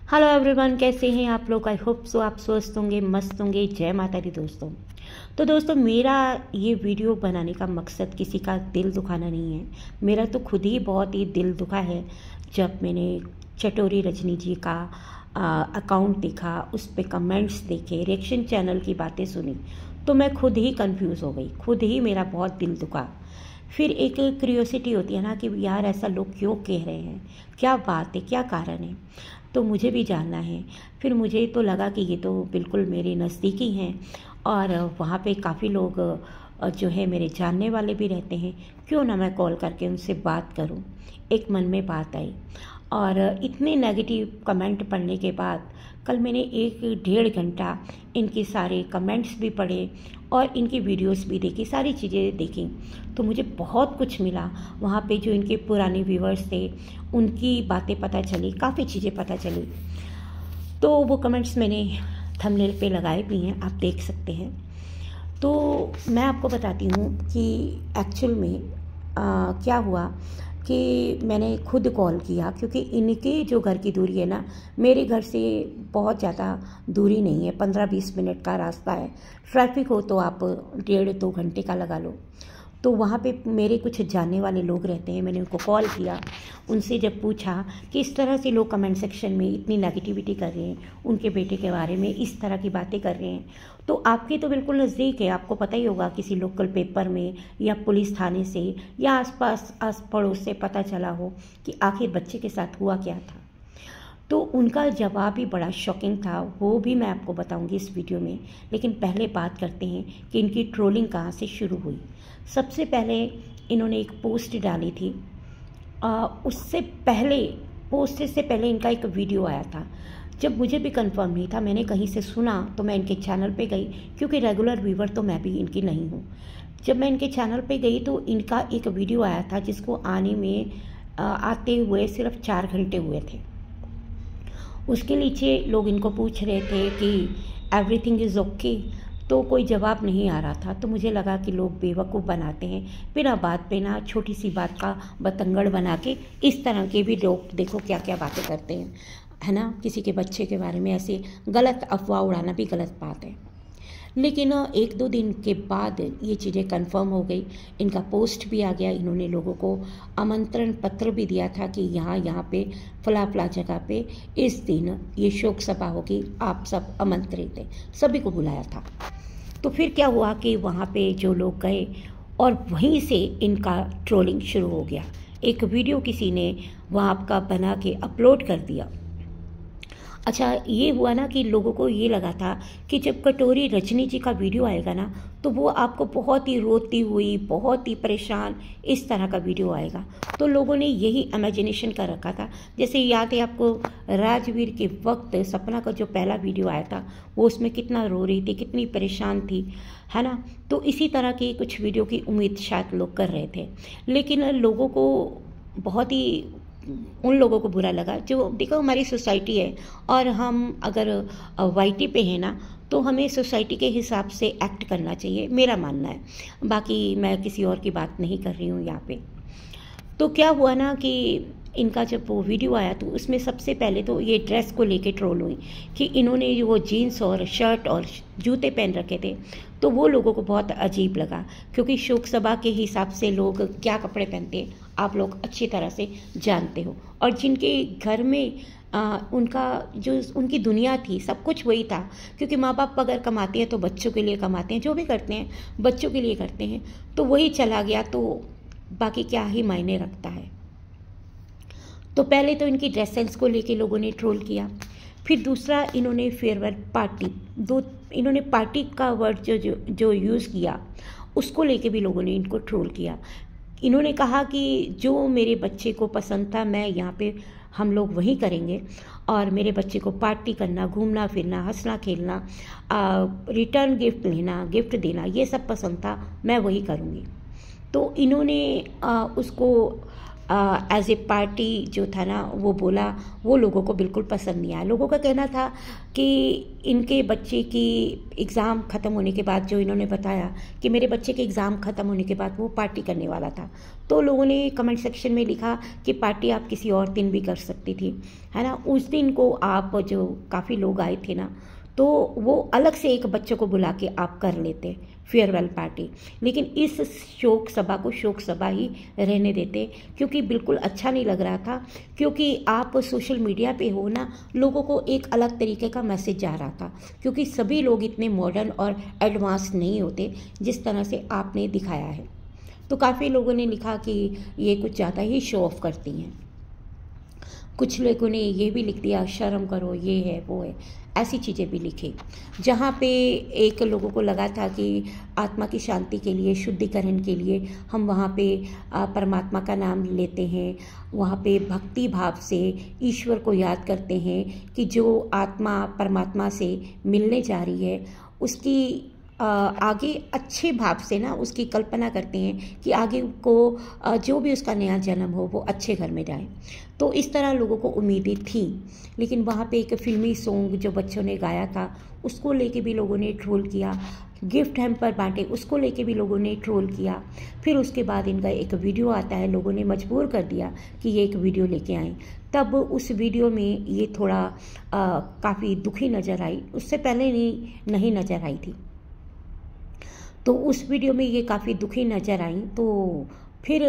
Hello everyone, कैसे हैं आप लोग। आई होप सो आप स्वस्थ होंगे, मस्त होंगे। जय माता दी दोस्तों। तो दोस्तों, मेरा ये वीडियो बनाने का मकसद किसी का दिल दुखाना नहीं है। मेरा तो खुद ही बहुत ही दिल दुखा है जब मैंने चटोरी रजनी जी का अकाउंट देखा, उस पर कमेंट्स देखे, रिएक्शन चैनल की बातें सुनी, तो मैं खुद ही कंफ्यूज हो गई। खुद ही मेरा बहुत दिल दुखा। फिर एक क्यूरियोसिटी होती है ना कि यार ऐसा लोग क्यों कह रहे हैं, क्या बात है, क्या कारण है, तो मुझे भी जानना है। फिर मुझे तो लगा कि ये तो बिल्कुल मेरे नज़दीकी हैं और वहाँ पे काफ़ी लोग जो है मेरे जानने वाले भी रहते हैं, क्यों ना मैं कॉल करके उनसे बात करूं। एक मन में बात आई और इतने नेगेटिव कमेंट पढ़ने के बाद कल मैंने 1-1.5 घंटा इनके सारे कमेंट्स भी पढ़े और इनकी वीडियोस भी देखी, सारी चीज़ें देखी, तो मुझे बहुत कुछ मिला। वहाँ पे जो इनके पुराने व्यूवर्स थे उनकी बातें पता चली, काफ़ी चीज़ें पता चली। तो वो कमेंट्स मैंने थंबनेल पे लगाए भी हैं, आप देख सकते हैं। तो मैं आपको बताती हूँ कि एक्चुअल में क्या हुआ कि मैंने खुद कॉल किया, क्योंकि इनके जो घर की दूरी है ना, मेरे घर से बहुत ज़्यादा दूरी नहीं है, 15-20 मिनट का रास्ता है। ट्रैफिक हो तो आप 1.5-2 घंटे का लगा लो। तो वहाँ पे मेरे कुछ जानने वाले लोग रहते हैं, मैंने उनको कॉल किया। उनसे जब पूछा कि इस तरह से लोग कमेंट सेक्शन में इतनी नेगेटिविटी कर रहे हैं, उनके बेटे के बारे में इस तरह की बातें कर रहे हैं, तो आपके तो बिल्कुल नज़दीक है, आपको पता ही होगा किसी लोकल पेपर में या पुलिस थाने से या आसपास आस पड़ोस से पता चला हो कि आखिर बच्चे के साथ हुआ क्या था। तो उनका जवाब भी बड़ा शॉकिंग था, वो भी मैं आपको बताऊंगी इस वीडियो में। लेकिन पहले बात करते हैं कि इनकी ट्रोलिंग कहाँ से शुरू हुई। सबसे पहले इन्होंने एक पोस्ट डाली थी, उससे पहले पोस्ट से पहले इनका एक वीडियो आया था। जब मुझे भी कंफर्म नहीं था, मैंने कहीं से सुना तो मैं इनके चैनल पे गई, क्योंकि रेगुलर व्यूवर तो मैं भी इनकी नहीं हूँ। जब मैं इनके चैनल पे गई तो इनका एक वीडियो आया था जिसको आने में आते हुए सिर्फ 4 घंटे हुए थे। उसके नीचे लोग इनको पूछ रहे थे कि एवरीथिंग इज़ ओके, तो कोई जवाब नहीं आ रहा था। तो मुझे लगा कि लोग बेवकूफ़ बनाते हैं, बिना बात पे ना छोटी सी बात का बतंगड़ बना के इस तरह के भी लोग देखो क्या क्या बातें करते हैं, है ना। किसी के बच्चे के बारे में ऐसे गलत अफवाह उड़ाना भी गलत बात है। लेकिन 1-2 दिन के बाद ये चीज़ें कंफर्म हो गई, इनका पोस्ट भी आ गया, इन्होंने लोगों को आमंत्रण पत्र भी दिया था कि यहाँ पे फला जगह पे इस दिन ये शोक सभा होगी, आप सब आमंत्रित हैं, सभी को बुलाया था। तो फिर क्या हुआ कि वहाँ पे जो लोग गए और वहीं से इनका ट्रोलिंग शुरू हो गया। एक वीडियो किसी ने वहाँ का बना के अपलोड कर दिया। अच्छा, ये हुआ ना कि लोगों को ये लगा था कि जब कटोरी रजनी जी का वीडियो आएगा ना, तो वो आपको बहुत ही रोती हुई, बहुत ही परेशान, इस तरह का वीडियो आएगा। तो लोगों ने यही इमेजिनेशन कर रखा था। जैसे याद है आपको, राजवीर के वक्त सपना का जो पहला वीडियो आया था, वो उसमें कितना रो रही थी, कितनी परेशान थी, है ना। तो इसी तरह की कुछ वीडियो की उम्मीद शायद लोग कर रहे थे। लेकिन लोगों को बहुत ही, उन लोगों को बुरा लगा जो, देखो हमारी सोसाइटी है और हम अगर वाईटी पे हैं ना, तो हमें सोसाइटी के हिसाब से एक्ट करना चाहिए, मेरा मानना है। बाकी मैं किसी और की बात नहीं कर रही हूँ यहाँ पे। तो क्या हुआ ना कि इनका जब वो वीडियो आया तो उसमें सबसे पहले तो ये ड्रेस को लेके ट्रोल हुई कि इन्होंने वो जीन्स और शर्ट और जूते पहन रखे थे। तो वो लोगों को बहुत अजीब लगा, क्योंकि शोक सभा के हिसाब से लोग क्या कपड़े पहनते हैं आप लोग अच्छी तरह से जानते हो। और जिनके घर में उनका जो उनकी दुनिया थी, सब कुछ वही था, क्योंकि माँ बाप अगर कमाते हैं तो बच्चों के लिए कमाते हैं, जो भी करते हैं बच्चों के लिए करते हैं, तो वही चला गया, तो बाकी क्या ही मायने रखता है। तो पहले तो इनकी ड्रेस सेंस को लेके लोगों ने ट्रोल किया। फिर दूसरा, इन्होंने फेयरवेल पार्टी, इन्होंने पार्टी का वर्ड जो यूज़ किया, उसको लेके भी लोगों ने इनको ट्रोल किया। इन्होंने कहा कि जो मेरे बच्चे को पसंद था, मैं यहाँ पे हम लोग वही करेंगे, और मेरे बच्चे को पार्टी करना, घूमना फिरना, हंसना खेलना, रिटर्न गिफ्ट लेना, गिफ्ट देना, ये सब पसंद था, मैं वही करूँगी। तो इन्होंने उसको एज ए पार्टी जो था ना वो बोला, वो लोगों को बिल्कुल पसंद नहीं आया। लोगों का कहना था कि इनके बच्चे की एग्ज़ाम ख़त्म होने के बाद, जो इन्होंने बताया कि मेरे बच्चे के एग्ज़ाम ख़त्म होने के बाद वो पार्टी करने वाला था, तो लोगों ने कमेंट सेक्शन में लिखा कि पार्टी आप किसी और दिन भी कर सकती थी, है ना। उस दिन को आप जो काफ़ी लोग आए थे ना, तो वो अलग से एक बच्चे को बुला के आप कर लेते फेयरवेल पार्टी, लेकिन इस शोक सभा को शोक सभा ही रहने देते, क्योंकि बिल्कुल अच्छा नहीं लग रहा था। क्योंकि आप सोशल मीडिया पे हो ना, लोगों को एक अलग तरीके का मैसेज जा रहा था, क्योंकि सभी लोग इतने मॉडर्न और एडवांस नहीं होते जिस तरह से आपने दिखाया है। तो काफ़ी लोगों ने लिखा कि ये कुछ ज़्यादा ही शो ऑफ करती हैं। कुछ लोगों ने ये भी लिख दिया शर्म करो, ये है वो है, ऐसी चीज़ें भी लिखी। जहाँ पे एक लोगों को लगा था कि आत्मा की शांति के लिए, शुद्धिकरण के लिए हम वहाँ पे परमात्मा का नाम लेते हैं, वहाँ पे भक्ति भाव से ईश्वर को याद करते हैं कि जो आत्मा परमात्मा से मिलने जा रही है उसकी आगे अच्छे भाव से ना उसकी कल्पना करते हैं कि आगे को जो भी उसका नया जन्म हो वो अच्छे घर में जाए। तो इस तरह लोगों को उम्मीदें थी। लेकिन वहाँ पे एक फिल्मी सॉन्ग जो बच्चों ने गाया था उसको लेके भी लोगों ने ट्रोल किया, गिफ्ट हैम्पर बांटे उसको लेके भी लोगों ने ट्रोल किया। फिर उसके बाद इनका एक वीडियो आता है, लोगों ने मजबूर कर दिया कि ये एक वीडियो लेके आएँ। तब उस वीडियो में ये थोड़ा काफ़ी दुखी नज़र आई, उससे पहले नहीं नज़र आई थी। तो उस वीडियो में ये काफ़ी दुखी नज़र आई, तो फिर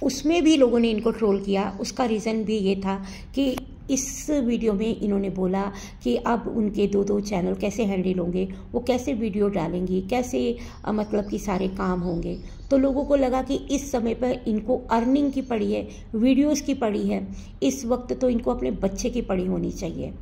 उसमें भी लोगों ने इनको ट्रोल किया। उसका रीज़न भी ये था कि इस वीडियो में इन्होंने बोला कि अब उनके 2-2 चैनल कैसे हैंडल होंगे, वो कैसे वीडियो डालेंगी, कैसे मतलब कि सारे काम होंगे। तो लोगों को लगा कि इस समय पर इनको अर्निंग की पड़ी है, वीडियोस की पड़ी है, इस वक्त तो इनको अपने बच्चे की पड़ी होनी चाहिए।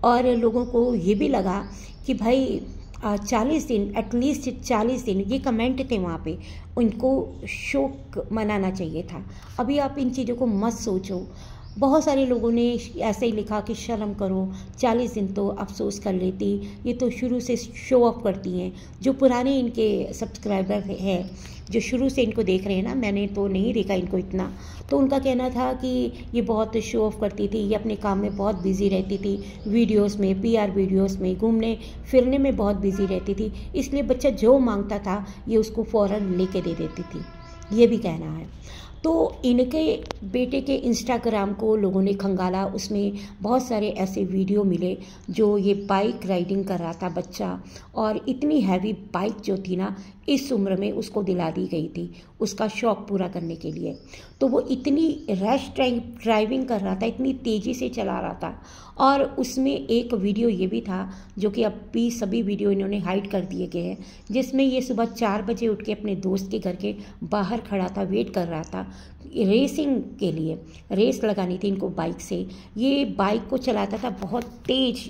और लोगों को ये भी लगा कि भाई 40 दिन, एटलीस्ट 40 दिन, ये कमेंट थे वहाँ पे, उनको शोक मनाना चाहिए था। अभी आप इन चीज़ों को मत सोचो। बहुत सारे लोगों ने ऐसे ही लिखा कि शर्म करो, 40 दिन तो अफसोस कर लेती, ये तो शुरू से शो ऑफ करती हैं। जो पुराने इनके सब्सक्राइबर हैं, जो शुरू से इनको देख रहे हैं ना, मैंने तो नहीं देखा इनको इतना, तो उनका कहना था कि ये बहुत शो ऑफ करती थी, ये अपने काम में बहुत बिजी रहती थी, वीडियोस में, पीआर वीडियोस में, घूमने फिरने में बहुत बिजी रहती थी, इसलिए बच्चा जो मांगता था ये उसको फ़ौरन लेके दे देती थी, ये भी कहना है। तो इनके बेटे के इंस्टाग्राम को लोगों ने खंगाला, उसमें बहुत सारे ऐसे वीडियो मिले जो ये बाइक राइडिंग कर रहा था बच्चा, और इतनी हैवी बाइक जो थी ना इस उम्र में उसको दिला दी गई थी उसका शौक़ पूरा करने के लिए। तो वो इतनी रैश ड्राइविंग कर रहा था, इतनी तेज़ी से चला रहा था। और उसमें एक वीडियो ये भी था जो कि अब भी सभी वीडियो इन्होंने हाइड कर दिए गए हैं, जिसमें ये सुबह 4 बजे उठ के अपने दोस्त के घर के बाहर खड़ा था, वेट कर रहा था रेसिंग के लिए, रेस लगानी थी इनको बाइक से। ये बाइक को चलाता था बहुत तेज़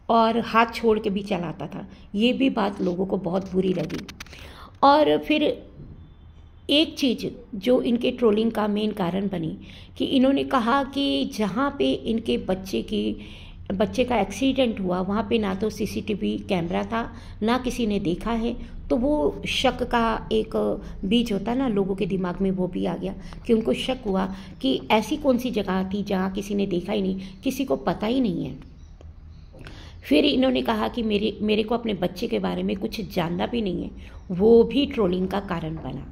और हाथ छोड़ के भी चलाता था। ये भी बात लोगों को बहुत बुरी लगी। और फिर एक चीज़ जो इनके ट्रोलिंग का मेन कारण बनी कि इन्होंने कहा कि जहाँ पे इनके बच्चे का एक्सीडेंट हुआ वहाँ पे ना तो सीसीटीवी कैमरा था, ना किसी ने देखा है। तो वो शक का एक बीज होता ना लोगों के दिमाग में, वो भी आ गया कि उनको शक हुआ कि ऐसी कौन सी जगह थी जहाँ किसी ने देखा ही नहीं, किसी को पता ही नहीं है। फिर इन्होंने कहा कि मेरे को अपने बच्चे के बारे में कुछ जानना भी नहीं है, वो भी ट्रोलिंग का कारण बना।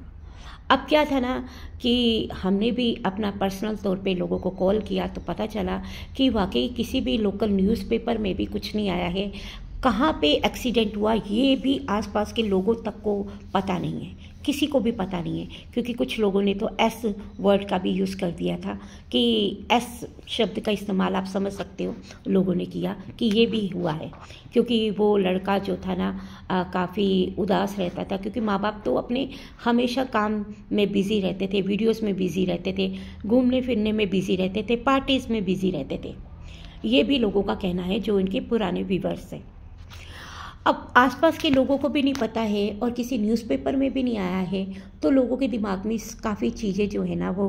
अब क्या था ना कि हमने भी अपना पर्सनल तौर पे लोगों को कॉल किया तो पता चला कि वाकई किसी भी लोकल न्यूज़पेपर में भी कुछ नहीं आया है। कहाँ पे एक्सीडेंट हुआ ये भी आसपास के लोगों तक को पता नहीं है, किसी को भी पता नहीं है, क्योंकि कुछ लोगों ने तो एस वर्ड का भी यूज़ कर दिया था कि एस शब्द का इस्तेमाल आप समझ सकते हो लोगों ने किया कि ये भी हुआ है। क्योंकि वो लड़का जो था ना काफ़ी उदास रहता था, क्योंकि माँ बाप तो अपने हमेशा काम में बिज़ी रहते थे, वीडियोस में बिज़ी रहते थे, घूमने फिरने में बिज़ी रहते थे, पार्टीज़ में बिज़ी रहते थे। ये भी लोगों का कहना है जो इनके पुराने व्यूअर्स हैं। अब आसपास के लोगों को भी नहीं पता है और किसी न्यूज़पेपर में भी नहीं आया है, तो लोगों के दिमाग में काफ़ी चीज़ें जो है ना वो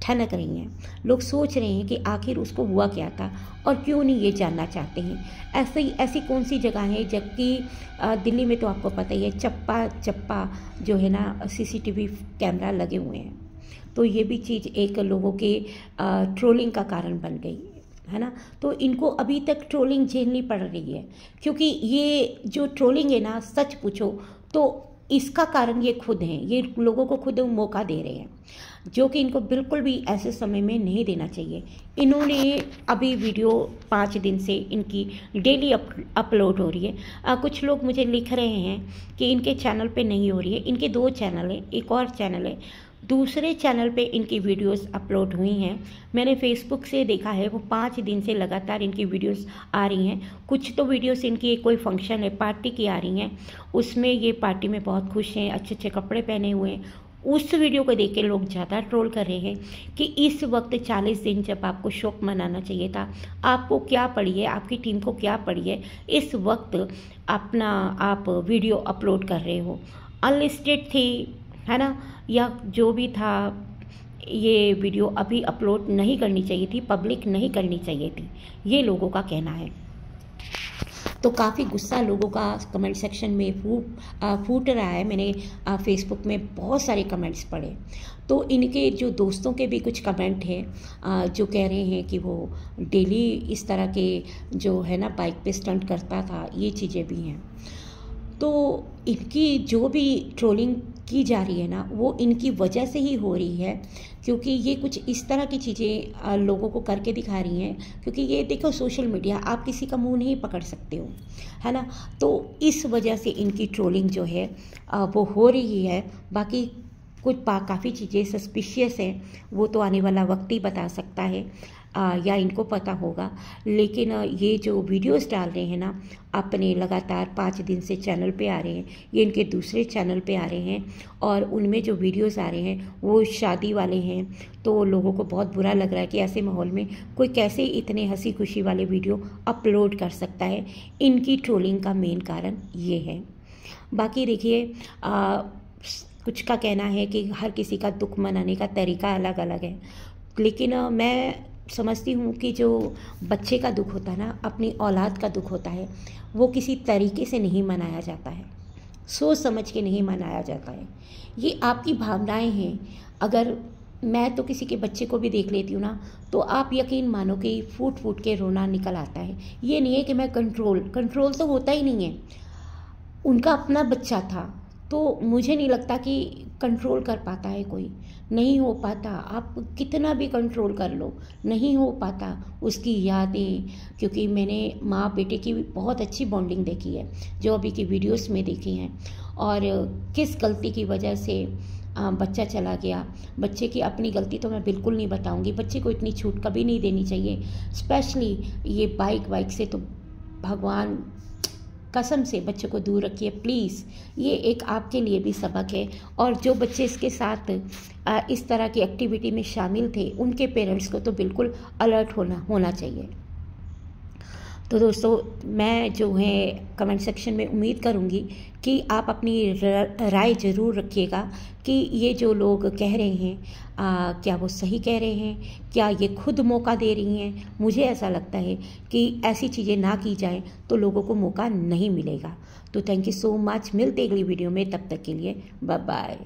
ठनक रही हैं। लोग सोच रहे हैं कि आखिर उसको हुआ क्या था और क्यों नहीं ये जानना चाहते हैं। ऐसी कौन सी जगह है, जबकि दिल्ली में तो आपको पता ही है चप्पा जो है ना सीसीटीवी कैमरा लगे हुए हैं। तो ये भी चीज़ एक लोगों के ट्रोलिंग का कारण बन गई है ना। तो इनको अभी तक ट्रोलिंग झेलनी पड़ रही है, क्योंकि ये जो ट्रोलिंग है ना, सच पूछो तो इसका कारण ये खुद हैं, ये लोगों को खुद मौका दे रहे हैं, जो कि इनको बिल्कुल भी ऐसे समय में नहीं देना चाहिए। इन्होंने अभी वीडियो 5 दिन से इनकी डेली अपलोड हो रही है। कुछ लोग मुझे लिख रहे हैं कि इनके चैनल पे नहीं हो रही है। इनके 2 चैनल हैं, एक और चैनल है, दूसरे चैनल पे इनकी वीडियोस अपलोड हुई हैं। मैंने फेसबुक से देखा है, वो 5 दिन से लगातार इनकी वीडियोस आ रही हैं। कुछ तो वीडियोस इनकी कोई फंक्शन है, पार्टी की आ रही हैं, उसमें ये पार्टी में बहुत खुश हैं, अच्छे अच्छे कपड़े पहने हुए हैं। उस वीडियो को देख के लोग ज़्यादा ट्रोल कर रहे हैं कि इस वक्त 40 दिन जब आपको शौक मनाना चाहिए था, आपको क्या पड़ी है, आपकी टीम को क्या पड़ी है, इस वक्त अपना आप वीडियो अपलोड कर रहे हो। अनलिस्टेड थी, है ना, या जो भी था, ये वीडियो अभी अपलोड नहीं करनी चाहिए थी, पब्लिक नहीं करनी चाहिए थी, ये लोगों का कहना है। तो काफ़ी गुस्सा लोगों का कमेंट सेक्शन में फूट रहा है। मैंने फेसबुक में बहुत सारे कमेंट्स पढ़े, तो इनके जो दोस्तों के भी कुछ कमेंट हैं जो कह रहे हैं कि वो डेली इस तरह के जो है ना बाइक पे स्टंट करता था, ये चीज़ें भी हैं। तो इनकी जो भी ट्रोलिंग की जा रही है ना, वो इनकी वजह से ही हो रही है, क्योंकि ये कुछ इस तरह की चीज़ें लोगों को करके दिखा रही हैं। क्योंकि ये देखो, सोशल मीडिया, आप किसी का मुंह नहीं पकड़ सकते हो, है ना। तो इस वजह से इनकी ट्रोलिंग जो है वो हो रही है। बाकी कुछ काफ़ी चीज़ें सस्पिशियस हैं, वो तो आने वाला वक्त ही बता सकता है, या इनको पता होगा। लेकिन ये जो वीडियोस डाल रहे हैं ना, अपने लगातार 5 दिन से चैनल पे आ रहे हैं, ये इनके दूसरे चैनल पे आ रहे हैं, और उनमें जो वीडियोस आ रहे हैं वो शादी वाले हैं। तो लोगों को बहुत बुरा लग रहा है कि ऐसे माहौल में कोई कैसे इतने हंसी खुशी वाले वीडियो अपलोड कर सकता है। इनकी ट्रोलिंग का मेन कारण ये है। बाकी देखिए, कुछ का कहना है कि हर किसी का दुख मनाने का तरीका अलग अलग है, लेकिन मैं समझती हूँ कि जो बच्चे का दुख होता है ना, अपनी औलाद का दुख होता है, वो किसी तरीके से नहीं मनाया जाता है, सोच समझ के नहीं मनाया जाता है। ये आपकी भावनाएं हैं। अगर मैं तो किसी के बच्चे को भी देख लेती हूँ ना, तो आप यकीन मानो कि फूट फूट के रोना निकल आता है। ये नहीं है कि मैं कंट्रोल तो होता ही नहीं है। उनका अपना बच्चा था, तो मुझे नहीं लगता कि कंट्रोल कर पाता है कोई, नहीं हो पाता। आप कितना भी कंट्रोल कर लो, नहीं हो पाता। उसकी यादें, क्योंकि मैंने माँ बेटे की बहुत अच्छी बॉन्डिंग देखी है, जो अभी की वीडियोस में देखी हैं, और किस गलती की वजह से बच्चा चला गया। बच्चे की अपनी गलती तो मैं बिल्कुल नहीं बताऊंगी, बच्चे को इतनी छूट कभी नहीं देनी चाहिए। स्पेशली ये बाइक से तो भगवान कसम से बच्चे को दूर रखिए प्लीज़। ये एक आपके लिए भी सबक है, और जो बच्चे इसके साथ इस तरह की एक्टिविटी में शामिल थे, उनके पेरेंट्स को तो बिल्कुल अलर्ट होना चाहिए। तो दोस्तों, मैं जो है कमेंट सेक्शन में उम्मीद करूँगी कि आप अपनी राय ज़रूर रखिएगा कि ये जो लोग कह रहे हैं क्या वो सही कह रहे हैं, क्या ये खुद मौका दे रही हैं। मुझे ऐसा लगता है कि ऐसी चीज़ें ना की जाएं तो लोगों को मौका नहीं मिलेगा। तो थैंक यू सो मच, मिलते अगली वीडियो में, तब तक के लिए बाय बाय।